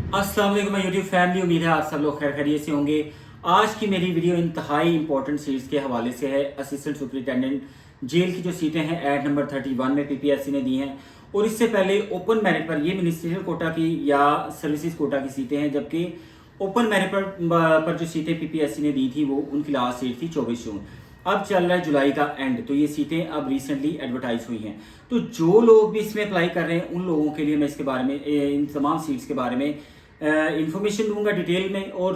अस्सलाम वालेकुम my YouTube family. उम्मीद है आप सब लोग खैर खैरियत से होंगे। आज की मेरी वीडियो इंतहाई इंपॉर्टेंट सीट्स के हवाले से है। असिस्टेंट सुपरिटेंडेंट जेल की जो सीटें हैं ऐड नंबर 31 में पीपीएससी ने दी हैं, और इससे पहले ओपन मेरिट पर ये मिनिस्ट्रियल कोटा की या सर्विसेज कोटा की सीटें हैं, जबकि ओपन मेरिट पर जो सीटें पीपीएससी ने दी थी वो उनकी लास्ट सीट थी 24 जून। अब चल रहा है जुलाई का एंड, तो ये सीटें अब रिसेंटली एडवर्टाइज हुई हैं। तो जो लोग भी इसमें अप्लाई कर रहे हैं उन लोगों के लिए मैं इसके बारे में, इन तमाम सीट्स के बारे में इंफॉर्मेशन दूंगा डिटेल में, और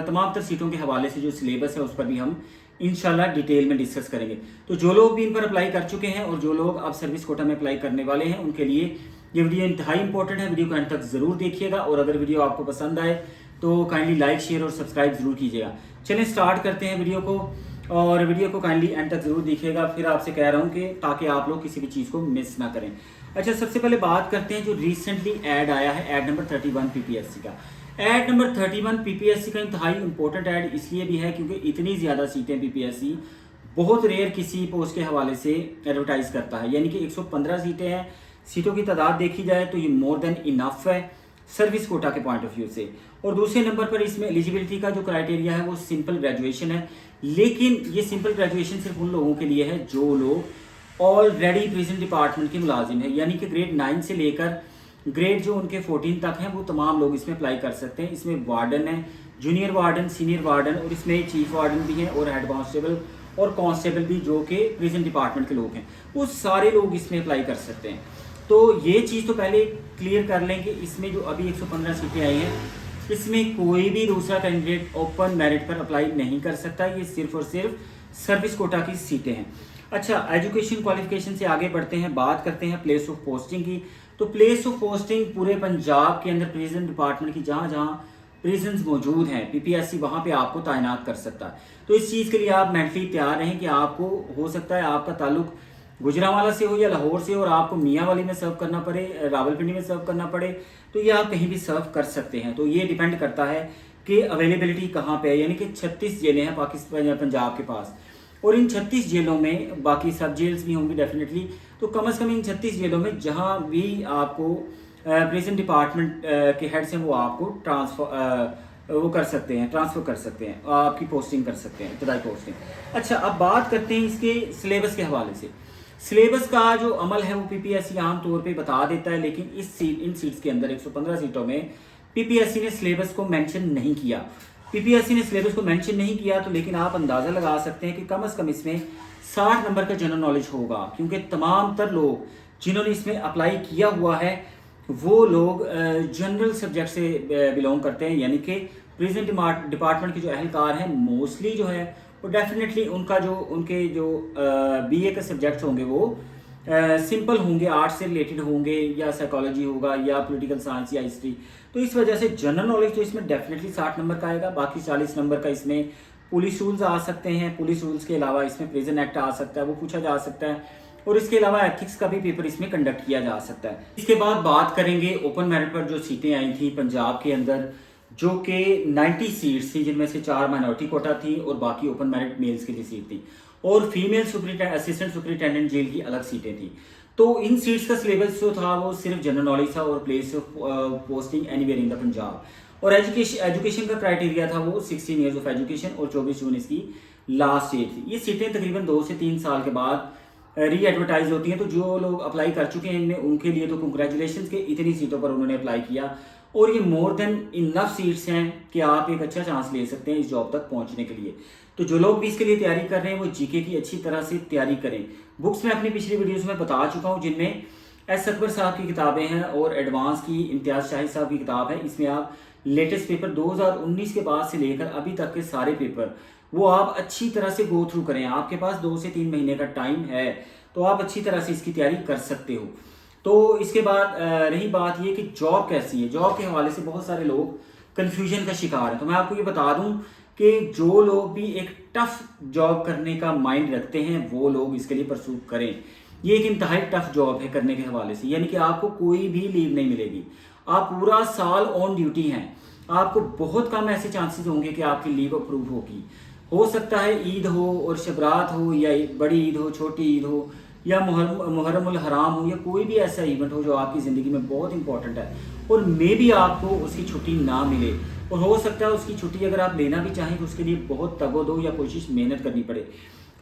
तमाम तर सीटों के हवाले से जो सिलेबस है उस पर भी हम इंशाल्लाह डिटेल में डिस्कस करेंगे। तो जो लोग भी इन पर अप्लाई कर चुके हैं और जो लोग अब सर्विस कोटा में अप्लाई करने वाले हैं उनके लिए ये वीडियो इंतहाई इंपॉर्टेंट है। वीडियो को अंत तक जरूर देखिएगा, और अगर वीडियो आपको पसंद आए तो काइंडली लाइक शेयर और सब्सक्राइब जरूर कीजिएगा। चलें स्टार्ट करते हैं वीडियो को, और वीडियो को काइंडली एंड तक जरूर देखिएगा। फिर आपसे कह रहा हूँ कि ताकि आप लोग किसी भी चीज़ को मिस ना करें। अच्छा, सबसे पहले बात करते हैं जो रिसेंटली ऐड आया है, ऐड नंबर 31 पीपीएससी का। ऐड नंबर 31 पीपीएससी का इंतहाई इंपॉर्टेंट ऐड इसलिए भी है क्योंकि इतनी ज़्यादा सीटें पीपीएससी बहुत रेयर किसी पोस्ट के हवाले से एडवर्टाइज करता है। यानी कि 115 सीटें हैं। सीटों की तादाद देखी जाए तो ये मोर देन इनफ है सर्विस कोटा के पॉइंट ऑफ व्यू से। और दूसरे नंबर पर इसमें एलिजिबिलिटी का जो क्राइटेरिया है वो सिंपल ग्रेजुएशन है, लेकिन ये सिंपल ग्रेजुएशन सिर्फ उन लोगों के लिए है जो लोग ऑलरेडी प्रिजन डिपार्टमेंट के मुलाजिम है। यानी कि ग्रेड 9 से लेकर ग्रेड जो उनके 14 तक हैं वो तमाम लोग इसमें अप्लाई कर सकते हैं। इसमें वार्डन है, जूनियर वार्डन, सीनियर वार्डन, और इसमें चीफ वार्डन भी हैं, और हेड कांस्टेबल और कांस्टेबल भी जो कि प्रिजन डिपार्टमेंट के लोग हैं, वो सारे लोग इसमें अप्लाई कर सकते हैं। तो ये चीज़ तो पहले क्लियर कर लें कि इसमें जो अभी 115 सीटें आई हैं इसमें कोई भी दूसरा कैंडिडेट ओपन मेरिट पर अप्लाई नहीं कर सकता। ये सिर्फ और सिर्फ सर्विस कोटा की सीटें हैं। अच्छा, एजुकेशन क्वालिफिकेशन से आगे बढ़ते हैं, बात करते हैं प्लेस ऑफ पोस्टिंग की। तो प्लेस ऑफ पोस्टिंग पूरे पंजाब के अंदर प्रिजन डिपार्टमेंट की जहाँ जहाँ प्रिजन्स मौजूद हैं पीपीएससी वहाँ पे आपको तैनात कर सकता है। तो इस चीज़ के लिए आप मेंटली तैयार रहें कि आपको हो सकता है आपका ताल्लुक गुजरांवाला से हो या लाहौर से हो, और आपको मियाँवाली में सर्व करना पड़े, रावलपिंडी में सर्व करना पड़े, तो ये आप कहीं भी सर्व कर सकते हैं। तो ये डिपेंड करता है कि अवेलेबिलिटी कहाँ पे है। यानी कि 36 जेलें हैं पाकिस्तान पंजाब के पास, और इन 36 जेलों में बाकी सब जेल्स भी होंगी डेफिनेटली। तो कम से कम इन 36 जेलों में जहाँ भी आपको प्रिजन डिपार्टमेंट के हेड्स हैं वो आपको वो कर सकते हैं, ट्रांसफ़र कर सकते हैं, आपकी पोस्टिंग कर सकते हैं, इब्तदाई पोस्टिंग। अच्छा, अब बात करते हैं इसके सिलेबस के हवाले से। सिलेबस का जो अमल है वो पीपीएससी आम तौर पे बता देता है, लेकिन इन सीट्स के अंदर 115 सीटों में पीपीएससी ने सिलेबस को मेंशन नहीं किया। पीपीएससी ने सिलेबस को मेंशन नहीं किया तो लेकिन आप अंदाज़ा लगा सकते हैं कि कम से कम इसमें 60 नंबर का जनरल नॉलेज होगा, क्योंकि तमाम तर लोग जिन्होंने इसमें अप्लाई किया हुआ है वो लोग जनरल सब्जेक्ट से बिलोंग करते हैं। यानी कि प्रिजन डिपार्टमेंट के जो अहलकार हैं मोस्टली जो है वो डेफिनेटली उनके जो बीए के सब्जेक्ट्स होंगे वो सिंपल होंगे, आर्ट्स से रिलेटेड होंगे, या साइकोलॉजी होगा, या पॉलिटिकल साइंस, या हिस्ट्री। तो इस वजह से जनरल नॉलेज तो इसमें डेफिनेटली 60 नंबर का आएगा। बाकी 40 नंबर का इसमें पुलिस रूल्स आ सकते हैं। पुलिस रूल्स के अलावा इसमें प्रिजन एक्ट आ सकता है, वो पूछा जा सकता है, और इसके अलावा एथिक्स का भी पेपर इसमें कंडक्ट किया जा सकता है। इसके बाद बात करेंगे ओपन मेरिट पर जो सीटें आई थी पंजाब के अंदर, जो कि 90 सीट्स थी, जिनमें से 4 माइनॉरिटी कोटा थी और बाकी ओपन मेरिट मेल्स की सीट थी, और फीमेल असिस्टेंट सुपरिटेंडेंट जेल की अलग सीटें थी। तो इन सीट्स का सिलेबस जो था वो सिर्फ जनरल नॉलेज था, और place of posting anywhere in the Punjab, और एजुकेशन का क्राइटेरिया था वो 16 ईयर्स ऑफ एजुकेशन, और 24 जून इसकी लास्ट डेट थी। ये सीटें तकरीबन 2 से 3 साल के बाद री एडवर्टाइज होती हैं। तो जो लोग अप्लाई कर चुके हैं इनमें, उनके लिए तो कंग्रेचुलेशन के इतनी सीटों पर उन्होंने अप्लाई किया, और ये मोर देन इनफ सीट्स हैं कि आप एक अच्छा चांस ले सकते हैं इस जॉब तक पहुंचने के लिए। तो जो लोग भी इसके लिए तैयारी कर रहे हैं वो जीके की अच्छी तरह से तैयारी करें। बुक्स में अपनी पिछली वीडियोस में बता चुका हूं, जिनमें एस अकबर साहब की किताबें हैं, और एडवांस की इम्तियाज़ शाहिद साहब की किताब है। इसमें आप लेटेस्ट पेपर 2019 के बाद से लेकर अभी तक के सारे पेपर वो आप अच्छी तरह से गो थ्रू करें। आपके पास 2 से 3 महीने का टाइम है, तो आप अच्छी तरह से इसकी तैयारी कर सकते हो। तो इसके बाद रही बात ये कि जॉब कैसी है। जॉब के हवाले से बहुत सारे लोग कन्फ्यूजन का शिकार हैं। तो मैं आपको ये बता दूं कि जो लोग भी एक टफ जॉब करने का माइंड रखते हैं वो लोग इसके लिए परसू करें। ये एक इंतहाई टफ जॉब है करने के हवाले से, यानी कि आपको कोई भी लीव नहीं मिलेगी, आप पूरा साल ऑन ड्यूटी हैं। आपको बहुत कम ऐसे चांसेस होंगे कि आपकी लीव अप्रूव होगी। हो सकता है ईद हो और शबरात हो, या बड़ी ईद हो, छोटी ईद हो, या मुहर्रमुल हराम हो या कोई भी ऐसा इवेंट हो जो आपकी ज़िंदगी में बहुत इंपॉर्टेंट है और मे भी आपको उसकी छुट्टी ना मिले, और हो सकता है उसकी छुट्टी अगर आप लेना भी चाहें तो उसके लिए बहुत तगोदो या कोशिश मेहनत करनी पड़े।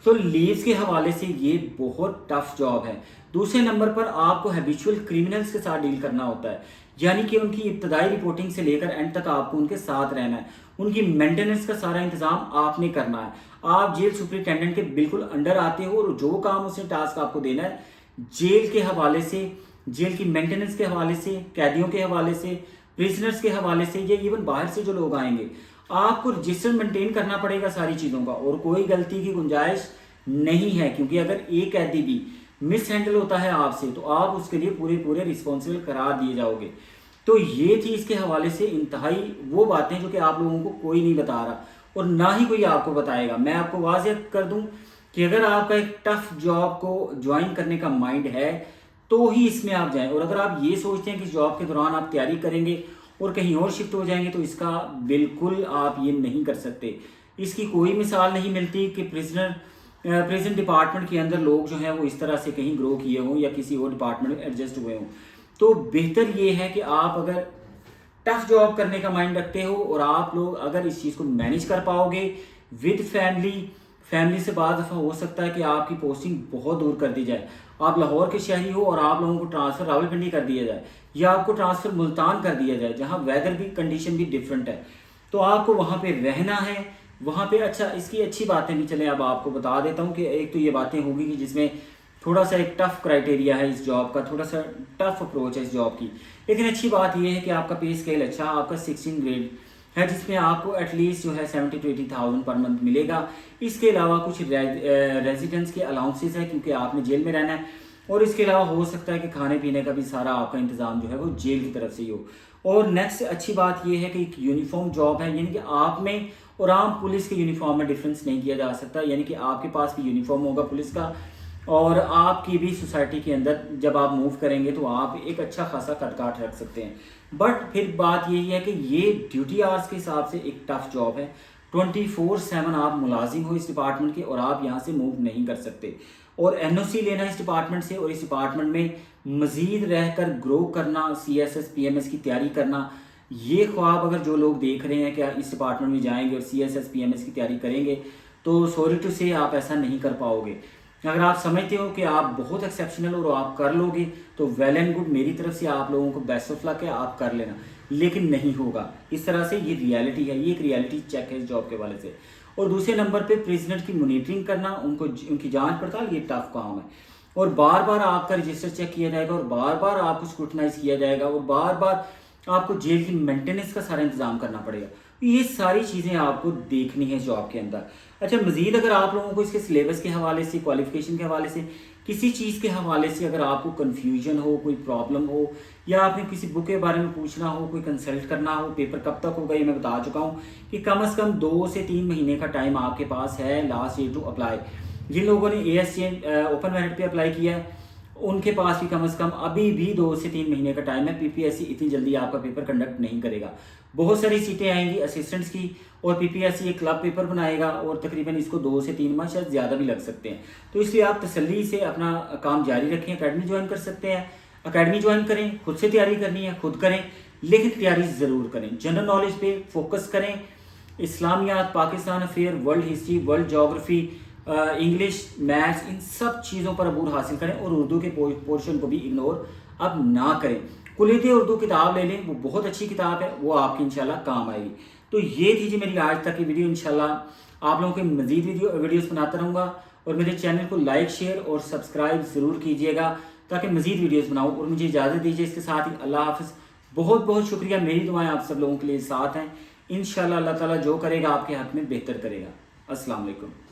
तो लीव्स के हवाले से ये बहुत टफ जॉब है। दूसरे नंबर पर आपको हैबिचुअल क्रिमिनल्स के साथ डील करना होता है, यानी कि उनकी इब्तदाई रिपोर्टिंग से लेकर एंड तक आपको उनके साथ रहना है, उनकी मेंटेनेंस का सारा इंतजाम आपने करना है। आप जेल सुपरिटेंडेंट के बिल्कुल अंडर आते हो और जो काम उसने टास्क आपको देना है जेल के हवाले से, जेल की मेंटेनेंस के हवाले से, कैदियों के हवाले से, प्रिजनर्स के हवाले से, या इवन बाहर से जो लोग आएंगे, आपको रजिस्टर मेंटेन करना पड़ेगा सारी चीज़ों का, और कोई गलती की गुंजाइश नहीं है, क्योंकि अगर एक कैदी भी मिस हैंडल होता है आपसे तो आप उसके लिए पूरे पूरे रिस्पॉन्सिबल करार दिए जाओगे। तो ये थी इसके हवाले से इंतहाई वो बातें जो कि आप लोगों को कोई नहीं बता रहा और ना ही कोई आपको बताएगा। मैं आपको वाज़ेह कर दूं कि अगर आपका एक टफ जॉब को ज्वाइन करने का माइंड है तो ही इसमें आप जाएं, और अगर आप ये सोचते हैं कि जॉब के दौरान आप तैयारी करेंगे और कहीं और शिफ्ट हो जाएंगे तो इसका बिल्कुल आप ये नहीं कर सकते। इसकी कोई मिसाल नहीं मिलती कि प्रिजन डिपार्टमेंट के अंदर लोग जो हैं वो इस तरह से कहीं ग्रो किए हों या किसी और डिपार्टमेंट में एडजस्ट हुए हों। तो बेहतर ये है कि आप अगर टफ जॉब करने का माइंड रखते हो और आप लोग अगर इस चीज़ को मैनेज कर पाओगे विद फैमिली से बाद दफ़ा हो सकता है कि आपकी पोस्टिंग बहुत दूर कर दी जाए, आप लाहौर के शहरी हो और आप लोगों को ट्रांसफ़र रावलपिंडी कर दिया जाए या आपको ट्रांसफ़र मुल्तान कर दिया जाए जहाँ वेदर भी कंडीशन भी डिफरेंट है, तो आपको वहाँ पे रहना है वहाँ पे। अच्छा, इसकी अच्छी बातें भी चलें अब आपको बता देता हूँ कि एक तो ये बातें होगी कि जिसमें थोड़ा सा एक टफ क्राइटेरिया है इस जॉब का, थोड़ा सा टफ अप्रोच है इस जॉब की, लेकिन अच्छी बात यह है कि आपका पे स्केल अच्छा, आपका 16 ग्रेड है जिसमें आपको एटलीस्ट जो है 70 to 80,000 पर मंथ मिलेगा। इसके अलावा कुछ रेजिडेंस के अलाउंसेस है क्योंकि आपने जेल में रहना है, और इसके अलावा हो सकता है कि खाने पीने का भी सारा आपका इंतज़ाम जो है वो जेल की तरफ से ही हो। और नेक्स्ट अच्छी बात यह है कि एक यूनिफॉर्म जॉब है, यानी कि आप में और आम पुलिस के यूनिफॉर्म में डिफरेंस नहीं किया जा सकता, यानी कि आपके पास भी यूनिफॉर्म होगा पुलिस का और आपकी भी सोसाइटी के अंदर जब आप मूव करेंगे तो आप एक अच्छा खासा कटकाट रख सकते हैं। बट फिर बात यही है कि ये ड्यूटी आवर्स के हिसाब से एक टफ जॉब है, 24/7 आप मुलाजिम हो इस डिपार्टमेंट के और आप यहाँ से मूव नहीं कर सकते, और एनओसी लेना इस डिपार्टमेंट से और इस डिपार्टमेंट में मज़ीद रहकर ग्रो करना, CSS PMS की तैयारी करना, ये ख्वाब अगर जो लोग देख रहे हैं कि इस डिपार्टमेंट में जाएंगे और CSS PMS की तैयारी करेंगे तो सॉरी टू से आप ऐसा नहीं कर पाओगे। अगर आप समझते हो कि आप बहुत एक्सेप्शनल और आप कर लोगे तो वेल एंड गुड, मेरी तरफ से आप लोगों को बेस्ट ऑफ लक है, आप कर लेना, लेकिन नहीं होगा इस तरह से। ये रियलिटी है, ये एक रियलिटी चेक है इस जॉब के वाले से। और दूसरे नंबर पे प्रिजनर की मॉनिटरिंग करना, उनकी जांच पड़ताल, ये टफ काम है, और बार बार आपका रजिस्टर चेक किया जाएगा और बार बार आपको स्क्रूटनाइज किया जाएगा और बार बार आपको जेल की मेंटेनेंस का सारा इंतजाम करना पड़ेगा। ये सारी चीज़ें आपको देखनी है जॉब के अंदर। अच्छा, मज़ीद अगर आप लोगों को इसके सिलेबस के हवाले से, क्वालिफिकेशन के हवाले से, किसी चीज़ के हवाले से अगर आपको कन्फ्यूजन हो, कोई प्रॉब्लम हो, या आपने किसी बुक के बारे में पूछना हो, कोई कंसल्ट करना हो, पेपर कब तक होगा ये मैं बता चुका हूँ कि कम से कम 2 से 3 महीने का टाइम आपके पास है लास्ट डेट टू अप्लाई। जिन लोगों ने ASJ ओपन मेरिट पे अप्लाई किया है उनके पास भी कम से कम अभी भी 2 से 3 महीने का टाइम है। PPSC इतनी जल्दी आपका पेपर कंडक्ट नहीं करेगा, बहुत सारी सीटें आएंगी असिस्टेंट्स की, और PPSC एक क्लब पेपर बनाएगा और तकरीबन इसको 2 से 3 माह शायद ज़्यादा भी लग सकते हैं। तो इसलिए आप तसल्ली से अपना काम जारी रखें, अकेडमी ज्वाइन कर सकते हैं, अकेडमी ज्वाइन करें, खुद से तैयारी करनी है खुद करें, लेकिन तैयारी ज़रूर करें, जनरल नॉलेज पे फोकस करें, इस्लामियात, Pakistan affair, world history, world geography, English, maths, इन सब चीज़ों पर अबूर हासिल करें और उर्दू के पोर्शन को भी इग्नोर अब ना करें। कुलीत उर्दू किताब ले लें, वो बहुत अच्छी किताब है, वो आपकी इंशाल्लाह काम आएगी। तो ये थी जी मेरी आज तक की वीडियो। इंशाल्लाह आप लोगों के मज़ीद वीडियोस बनाता रहूँगा, और मेरे चैनल को लाइक, शेयर और सब्सक्राइब ज़रूर कीजिएगा ताकि मज़ीद वीडियोस बनाऊँ। और मुझे इजाज़त दीजिए इसके साथ ही, अल्लाह हाफ़िज़। बहुत बहुत शुक्रिया, मेरी दुआएं आप सब लोगों के लिए साथ हैं। इंशाल्लाह अल्लाह ताला जो करेगा आपके हक़ में बेहतर करेगा। अस्सलाम वालेकुम।